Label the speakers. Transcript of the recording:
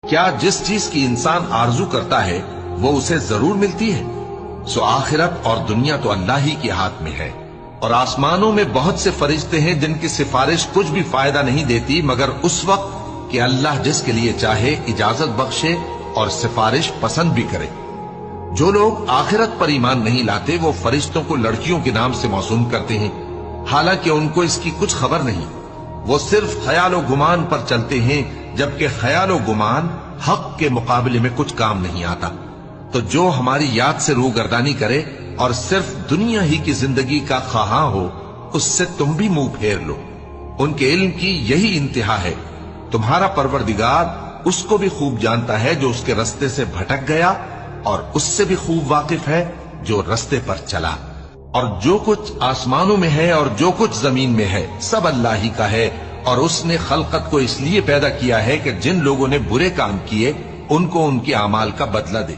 Speaker 1: کیا جس چیز کی انسان آرزو کرتا ہے وہ اسے ضرور ملتی ہے؟ سو آخرت اور دنیا تو اللہ ہی کے ہاتھ میں ہے، اور آسمانوں میں بہت سے فرشتے ہیں جن کی سفارش کچھ بھی فائدہ نہیں دیتی مگر اس وقت کہ اللہ جس کے لیے چاہے اجازت بخشے اور سفارش پسند بھی کرے۔ جو لوگ آخرت پر ایمان نہیں لاتے وہ فرشتوں کو لڑکیوں کے نام سے موسوم کرتے ہیں، حالانکہ ان کو اس کی کچھ خبر نہیں۔ وہ صرف خیال و گمان پر چلتے ہیں، جبکہ خیال و گمان حق کے مقابلے میں کچھ کام نہیں آتا۔ تو جو ہماری یاد سے روگردانی کرے اور صرف دنیا ہی کی زندگی کا خواہاں ہو، اس سے تم بھی منہ پھیر لو۔ ان کے علم کی یہی انتہا ہے۔ تمہارا پروردگار اس کو بھی خوب جانتا ہے جو اس کے رستے سے بھٹک گیا، اور اس سے بھی خوب واقف ہے جو رستے پر چلا۔ اور جو کچھ آسمانوں میں ہے اور جو کچھ زمین میں ہے سب اللہ ہی کا ہے، اور اس نے خلقت کو اس لیے پیدا کیا ہے کہ جن لوگوں نے برے کام کیے ان کو ان کے اعمال کا بدلہ دے۔